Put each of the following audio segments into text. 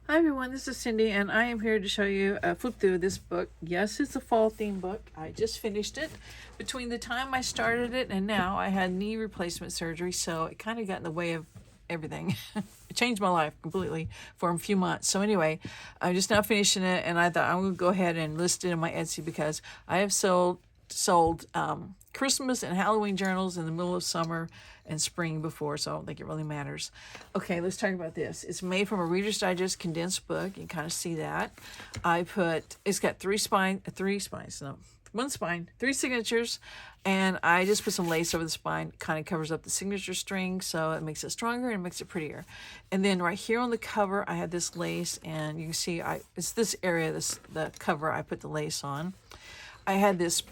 Hi everyone, this is Cindy and I am here to show you a flip through of this book. Yes, it's a fall theme book. I just finished it. Between the time I started it and now, I had knee replacement surgery, so it kind of got in the way of everything. It changed my life completely for a few months. So anyway, I'm just now finishing it, and I thought I'm going to go ahead and list it in my Etsy because I have sold Christmas and Halloween journals in the middle of summer and spring before, so I don't think it really matters. Okay, let's talk about this. It's made from a Reader's Digest condensed book. You can kind of see that. It's got three spines, no, one spine, three signatures, and I just put some lace over the spine. Kind of covers up the signature string, so it makes it stronger and makes it prettier. And then right here on the cover, I had this lace, and you can see it's this area, the cover, I put the lace on. I had this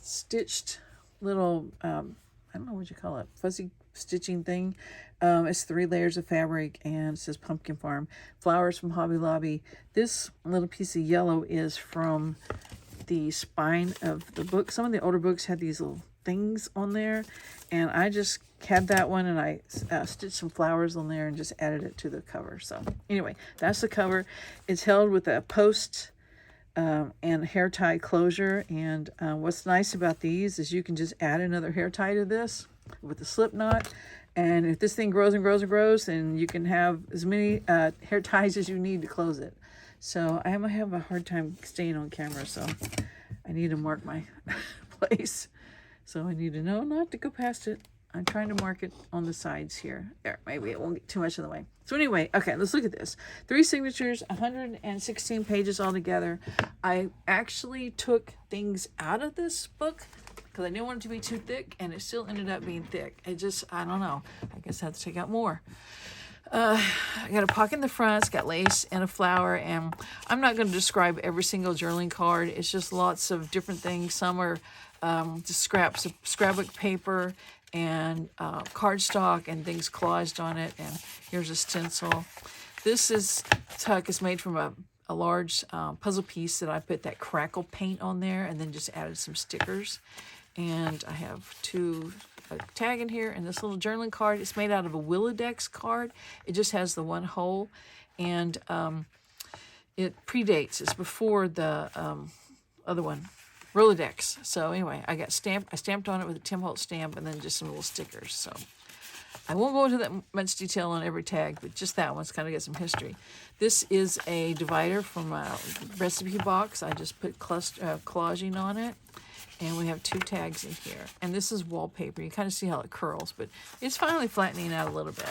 stitched little, I don't know what you call it, fuzzy stitching thing. It's 3 layers of fabric, and it says Pumpkin Farm. Flowers from Hobby Lobby. This little piece of yellow is from the spine of the book. Some of the older books had these little things on there, and I just had that one, and I stitched some flowers on there and just added it to the cover. So anyway, that's the cover. It's held with a post and hair tie closure, and what's nice about these is you can just add another hair tie to this with a slip knot, and if this thing grows and grows and grows, then you can have as many hair ties as you need to close it. So I might have a hard time staying on camera, so I need to mark my place. So I need to know not to go past it. I'm trying to mark it on the sides here. There, maybe it won't get too much in the way. So anyway, okay, let's look at this. 3 signatures, 116 pages altogether. I actually took things out of this book because I didn't want it to be too thick, and it still ended up being thick. I don't know. I guess I have to take out more. I got a pocket in the front. It's got lace and a flower, and I'm not going to describe every single journaling card. It's just lots of different things. Some are just scraps of scrapbook paper and cardstock and things collaged on it. And here's a stencil. This tuck is made from a large puzzle piece that I put that crackle paint on there and then just added some stickers. And I have a tag in here, and this little journaling card. It's made out of a Willodex card. It just has the one hole, and it predates. It's before the other one, Rolodex. So anyway, I stamped on it with a Tim Holtz stamp, and then just some little stickers. So I won't go into that much detail on every tag, but just that one's kind of got some history. This is a divider from a recipe box. I just put collaging on it. And we have 2 tags in here. And this is wallpaper. You kind of see how it curls, but it's finally flattening out a little bit.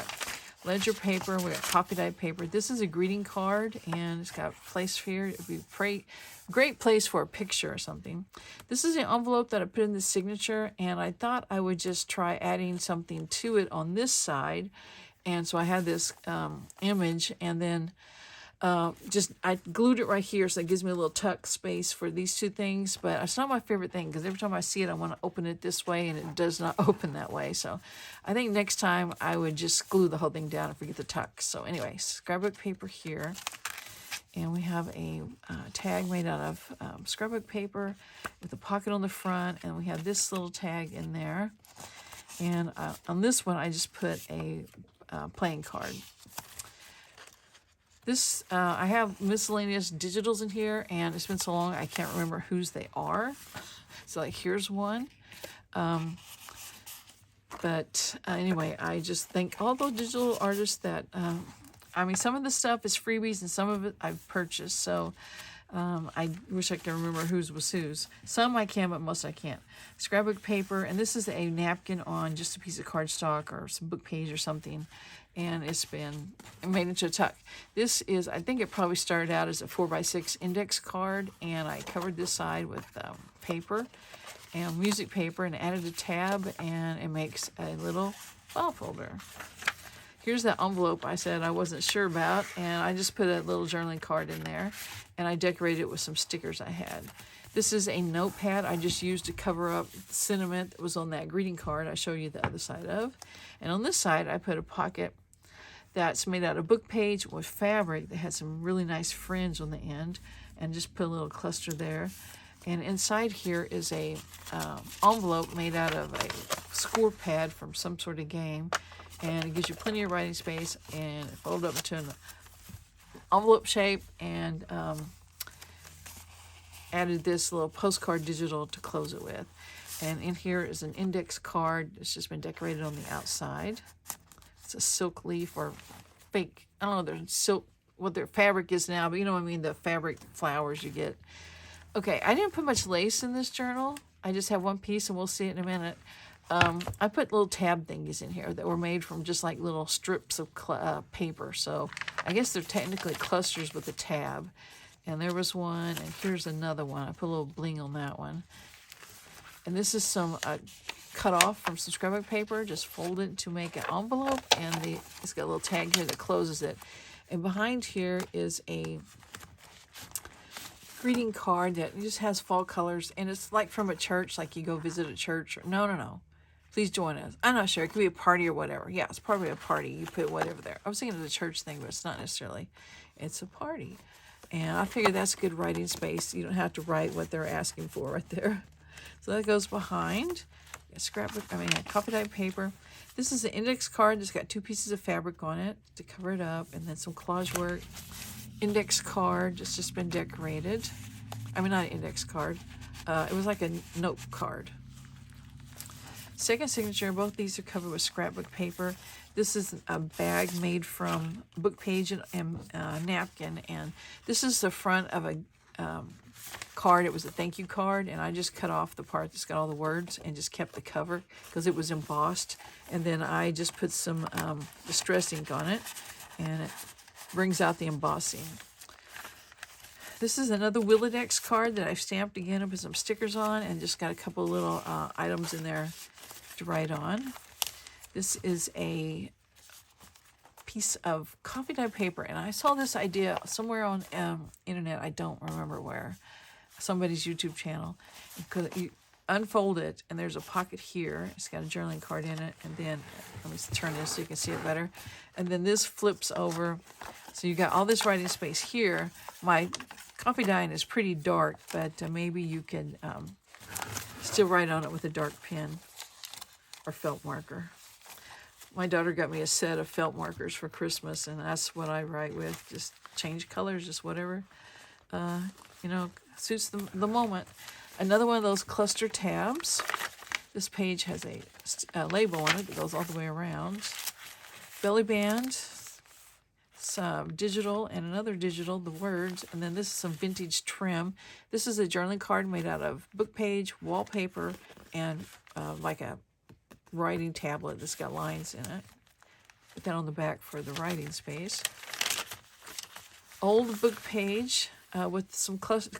Ledger paper. We got copy dyed paper. This is a greeting card, and it's got place here. It would be a great place for a picture or something. This is an envelope that I put in the signature, and I thought I would just try adding something to it on this side. And so I had this image, and then I glued it right here, so it gives me a little tuck space for these 2 things, but it's not my favorite thing because every time I see it, I want to open it this way, and it does not open that way. So I think next time I would just glue the whole thing down and forget the tuck. So anyway, scrapbook paper here, and we have a tag made out of scrapbook paper with a pocket on the front, and we have this little tag in there. And on this one, I just put a playing card. This, I have miscellaneous digitals in here, and it's been so long I can't remember whose they are. So like, here's one. Anyway, I just think all those digital artists that, some of the stuff is freebies and some of it I've purchased. So I wish I could remember whose was whose. Some I can, but most I can't. Scrapbook paper, and this is a napkin on just a piece of cardstock or some book page or something, and it's been made into a tuck. This is, I think it probably started out as a 4x6 index card, and I covered this side with paper and music paper and added a tab, and it makes a little file folder. Here's the envelope I said I wasn't sure about, and I just put a little journaling card in there, and I decorated it with some stickers I had. This is a notepad I just used to cover up the sentiment that was on that greeting card I showed you the other side of. And on this side, I put a pocket that's made out of book page with fabric that had some really nice fringe on the end, and just put a little cluster there. And inside here is a envelope made out of a score pad from some sort of game. and it gives you plenty of writing space, and fold up into an envelope shape, and added this little postcard digital to close it with. And in here is an index card. It's just been decorated on the outside. It's a silk leaf or fake, I don't know, their silk, what their fabric is now, but you know what I mean, the fabric flowers you get. Okay, I didn't put much lace in this journal. I just have one piece, and we'll see it in a minute. I put little tab thingies in here that were made from just like little strips of paper. So I guess they're technically clusters with a tab. And there was one, and here's another one. I put a little bling on that one. And this is some cut off from some scrapbook paper, just folded to make an envelope, and it's got a little tag here that closes it. And behind here is a greeting card that just has fall colors, and it's like from a church, like you go visit a church. No. Please join us. I'm not sure. It could be a party or whatever. Yeah, it's probably a party. You put whatever there. I was thinking of the church thing, but it's not necessarily. It's a party. And I figured that's good writing space. You don't have to write what they're asking for right there. So that goes behind. A copy type paper. This is an index card that's got 2 pieces of fabric on it to cover it up, and then some collage work. Index card, it's just been decorated. I mean, not an index card. It was like a note card. Second signature, both these are covered with scrapbook paper. This is a bag made from book page and napkin, and this is the front of a card. It was a thank you card, and I just cut off the part that's got all the words and just kept the cover because it was embossed, and then I just put some distress ink on it, and it brings out the embossing. This is another Willidex card that I've stamped again and put some stickers on, and just got a couple of little items in there to write on. This is a piece of coffee dye paper, and I saw this idea somewhere on internet. I don't remember where. Somebody's YouTube channel. You unfold it, and there's a pocket here. It's got a journaling card in it, and then let me turn this so you can see it better. And then this flips over, so you got all this writing space here. My coffee dyeing is pretty dark, but maybe you can still write on it with a dark pen or felt marker. My daughter got me a set of felt markers for Christmas, and that's what I write with. Just change colors, just whatever, suits the moment. Another one of those cluster tabs. This page has a label on it that goes all the way around. Belly band, some digital and another digital, the words, and then this is some vintage trim. This is a journaling card made out of book page, wallpaper, and like a writing tablet that's got lines in it. Put that on the back for the writing space. Old book page with some collaged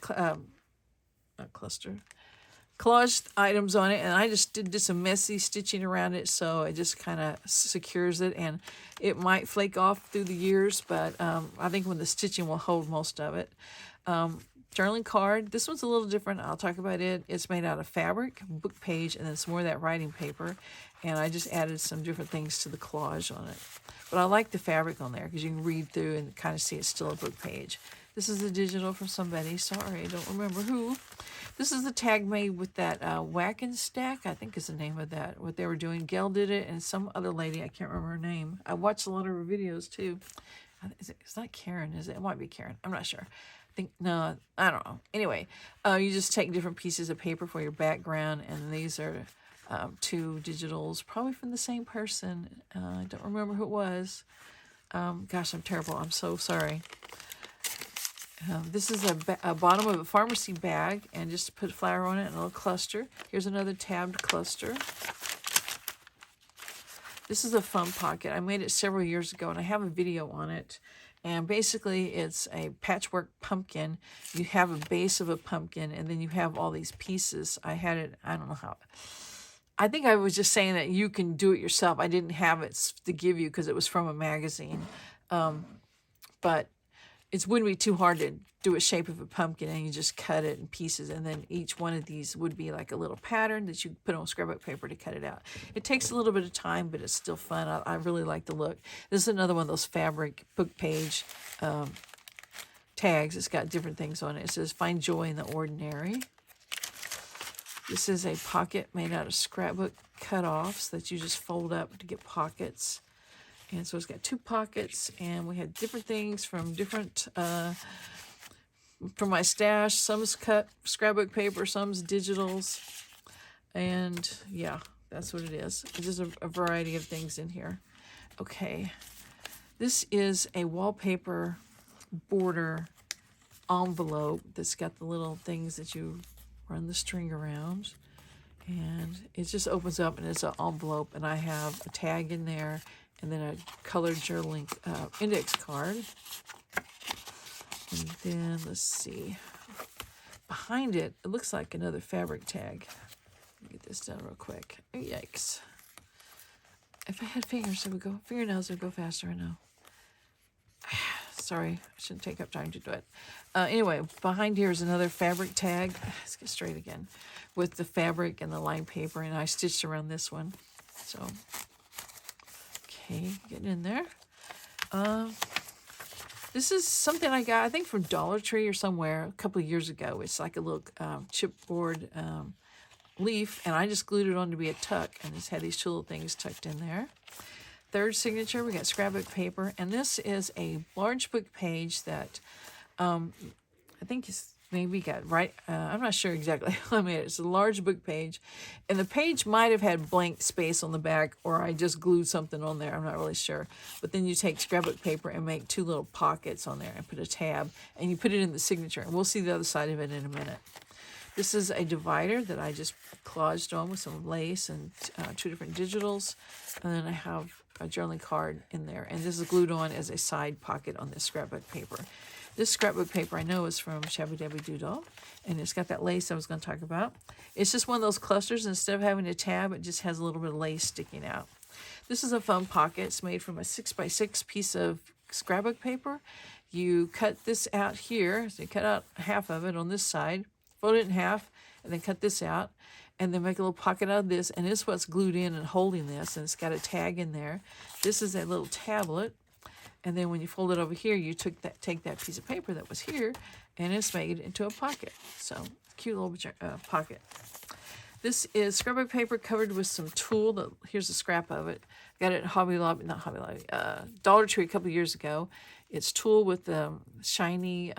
items on it, and I just did some messy stitching around it, so it just kind of secures it, and it might flake off through the years, but I think when the stitching will hold most of it. Journaling card. This one's a little different. I'll talk about it. It's made out of fabric, book page, and then some more of that writing paper. And I just added some different things to the collage on it. But I like the fabric on there because you can read through and kind of see it's still a book page. This is a digital from somebody. Sorry, I don't remember who. This is the tag made with that Whack and Stack, I think is the name of that. What they were doing. Gail did it, and some other lady, I can't remember her name. I watched a lot of her videos too. It's not Karen, is it? It might be Karen. I'm not sure. No, I don't know. Anyway, you just take different pieces of paper for your background, and these are 2 digitals, probably from the same person. I don't remember who it was. Gosh, I'm terrible. I'm so sorry. This is a bottom of a pharmacy bag, and just to put flour on it and a little cluster. Here's another tabbed cluster. This is a fun pocket. I made it several years ago, and I have a video on it. And basically, it's a patchwork pumpkin. You have a base of a pumpkin, and then you have all these pieces. I had it, I don't know how. I think I was just saying that you can do it yourself. I didn't have it to give you because it was from a magazine. But it wouldn't be too hard to do a shape of a pumpkin, and you just cut it in pieces, and then each one of these would be like a little pattern that you put on scrapbook paper to cut it out. It takes a little bit of time, but it's still fun. I really like the look. This is another one of those fabric book page tags. It's got different things on it. It says, "Find joy in the ordinary." This is a pocket made out of scrapbook cut-offs that you just fold up to get pockets. And so it's got 2 pockets, and we had different things from different, from my stash. Some's cut scrapbook paper, some's digitals. And yeah, that's what it is. It's just a variety of things in here. Okay, this is a wallpaper border envelope that's got the little things that you run the string around. And it just opens up and it's an envelope, and I have a tag in there and then a colored journaling index card. And then let's see, behind it, it looks like another fabric tag. Let me get this done real quick. Oh, yikes. If I had fingers, it would go, fingernails would go faster, I know. Sorry, I shouldn't take up time to do it. Anyway, behind here is another fabric tag. Let's get straight again. With the fabric and the lined paper, and I stitched around this one. So, okay, getting in there. This is something I got, I think, from Dollar Tree or somewhere a couple of years ago. It's like a little chipboard leaf, and I just glued it on to be a tuck, and just had these 2 little things tucked in there. Third signature, we got scrapbook paper, and this is a large book page that I think is maybe got right. I'm not sure exactly. I mean, it's a large book page, and the page might have had blank space on the back, or I just glued something on there. I'm not really sure. But then you take scrapbook paper and make 2 little pockets on there and put a tab, and you put it in the signature, and we'll see the other side of it in a minute. This is a divider that I just collaged on with some lace and 2 different digitals, and then I have a journaling card in there, and this is glued on as a side pocket on this scrapbook paper. This scrapbook paper I know is from Shabby Dabby Doodle, and it's got that lace I was going to talk about. It's just one of those clusters. Instead of having a tab, it just has a little bit of lace sticking out. This is a fun pocket. It's made from a 6x6 piece of scrapbook paper. You cut this out here, so you cut out half of it on this side, fold it in half, and then cut this out, and then make a little pocket out of this, and this is what's glued in and holding this, and it's got a tag in there. This is a little tablet, and then when you fold it over here, you take that piece of paper that was here, and it's made into a pocket. So, cute little pocket. This is scrapbook paper covered with some tulle. Here's a scrap of it. Got it at Dollar Tree a couple years ago. It's tulle with shiny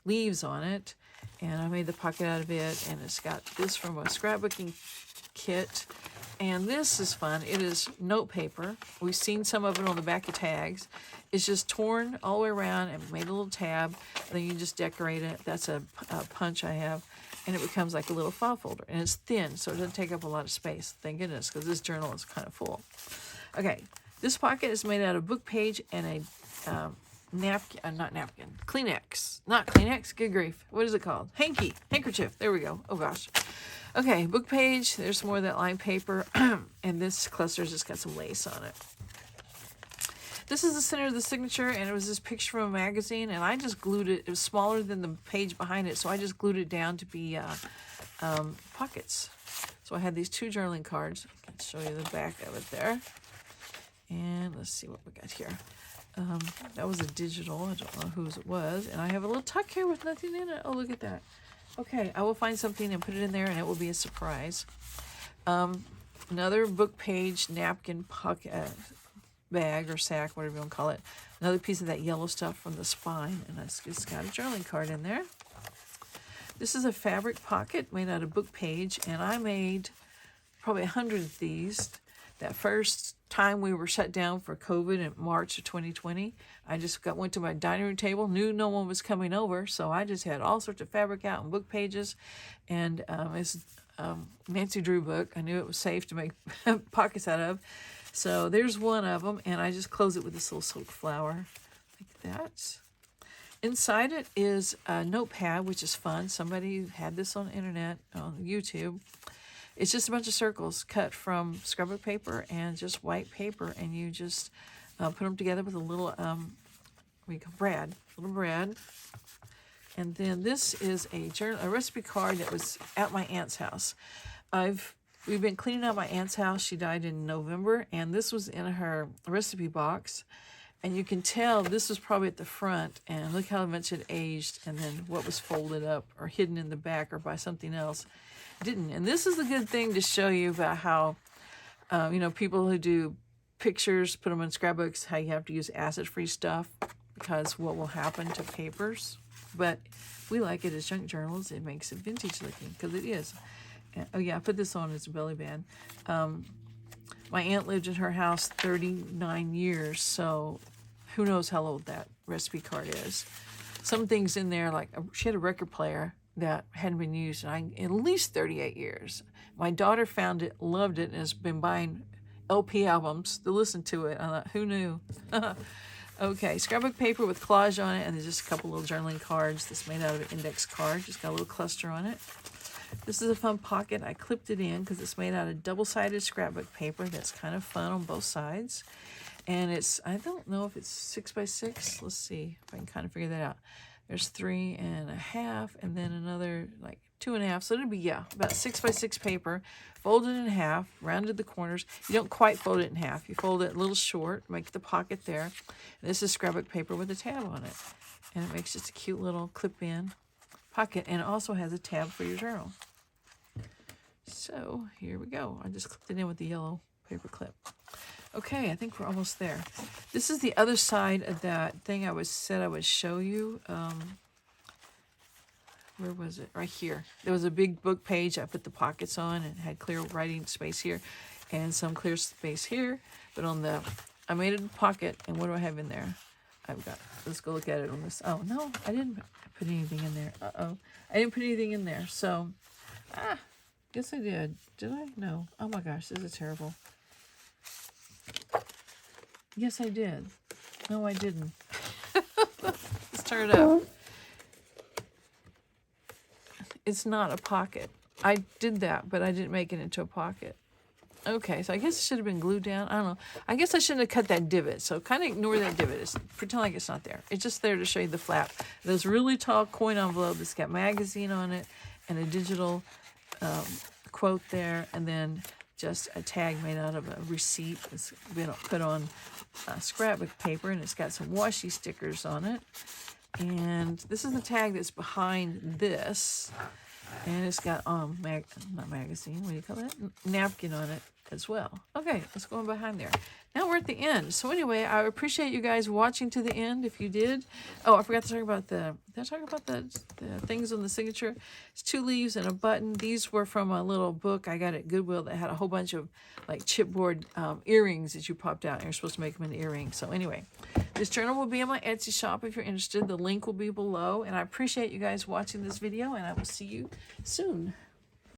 leaves on it. And I made the pocket out of it, and it's got this from a scrapbooking kit. And this is fun. It is note paper. We've seen some of it on the back of tags. It's just torn all the way around and made a little tab. And then you just decorate it. That's a punch I have. And it becomes like a little file folder. And it's thin, so it doesn't take up a lot of space. Thank goodness, because this journal is kind of full. Okay, this pocket is made out of book page and a napkin, not napkin, Kleenex, not Kleenex, good grief, what is it called? Handkerchief, there we go, oh gosh. Okay, book page, there's more of that lined paper, and this cluster's just got some lace on it. This is the center of the signature, and it was this picture from a magazine, and I just glued it. It was smaller than the page behind it, so I just glued it down to be pockets. So I had these 2 journaling cards. I can show you the back of it there. And let's see what we got here. That was a digital. I don't know whose it was. And I have a little tuck here with nothing in it. Oh, look at that. Okay, I will find something and put it in there, and it will be a surprise. Another book page napkin pocket bag or sack, whatever you want to call it. Another piece of that yellow stuff from the spine, and it's got a journaling card in there. This is a fabric pocket made out of book page, and I made probably 100 of these. That first time we were shut down for COVID in March of 2020, I just went to my dining room table, knew no one was coming over, so I just had all sorts of fabric out and book pages, and it's Nancy Drew book. I knew it was safe to make pockets out of. So there's one of them, and I just close it with this little silk flower, like that. Inside it is a notepad, which is fun. Somebody had this on the internet, on YouTube. It's just a bunch of circles cut from scrapbook paper and just white paper, and you just put them together with a little, brad. And then this is a recipe card that was at my aunt's house. We've been cleaning out my aunt's house. She died in November, and this was in her recipe box. And you can tell this was probably at the front, and look how much it aged, and then what was folded up or hidden in the back or by something else didn't. And this is a good thing to show you about how, people who do pictures, put them in scrapbooks, how you have to use acid-free stuff because what will happen to papers. But we like it as junk journals. It makes it vintage looking because it is. And, oh yeah, I put this on as a belly band. My aunt lived in her house 39 years, so who knows how old that recipe card is. Some things in there, like she had a record player that hadn't been used in at least 38 years. My daughter found it, loved it, and has been buying LP albums to listen to it. I thought, who knew? Okay, scrapbook paper with collage on it, and there's just a couple little journaling cards that's made out of an index card. Just got a little cluster on it. This is a fun pocket. I clipped it in because it's made out of double-sided scrapbook paper. That's kind of fun on both sides. And it's, I don't know if it's 6 by 6. Let's see if I can kind of figure that out. There's 3.5 and then another like 2.5. So it'll be, yeah, about 6 by 6 paper. Folded in half, rounded the corners. You don't quite fold it in half. You fold it a little short, make the pocket there. And this is scrapbook paper with a tab on it. And it makes just a cute little clip-in pocket, and it also has a tab for your journal. So here we go. I just clipped it in with the yellow paper clip. Okay, I think we're almost there. This is the other side of that thing said I would show you. Where was it? Right here. There was a big book page I put the pockets on and had clear writing space here and some clear space here. But on the, I made it a pocket, and what do I have in there? I've got, let's go look at it on this. Oh, no, I didn't put anything in there. Uh-oh. I didn't put anything in there. So, guess I did. Did I? No. Oh my gosh, this is terrible. Yes, I did. No, I didn't. Let's turn it up. It's not a pocket. I did that, but I didn't make it into a pocket. Okay, so I guess it should have been glued down. I don't know. I guess I shouldn't have cut that divot. So kind of ignore that divot. Pretend like it's not there. It's just there to show you the flap. There's a really tall coin envelope that's got magazine on it and a digital quote there, and then just a tag made out of a receipt. It's been put on scrapbook paper, and it's got some washi stickers on it. And this is the tag that's behind this. And it's got, not magazine, what do you call that? Napkin on it as well. Okay, let's go on behind there. Now we're at the end. So anyway, I appreciate you guys watching to the end if you did. Oh, I forgot to talk about did I talk about the things on the signature? It's 2 leaves and a button. These were from a little book I got at Goodwill that had a whole bunch of like chipboard earrings that you popped out, and you're supposed to make them into earrings. So anyway, this journal will be in my Etsy shop if you're interested. The link will be below, and I appreciate you guys watching this video, and I will see you soon.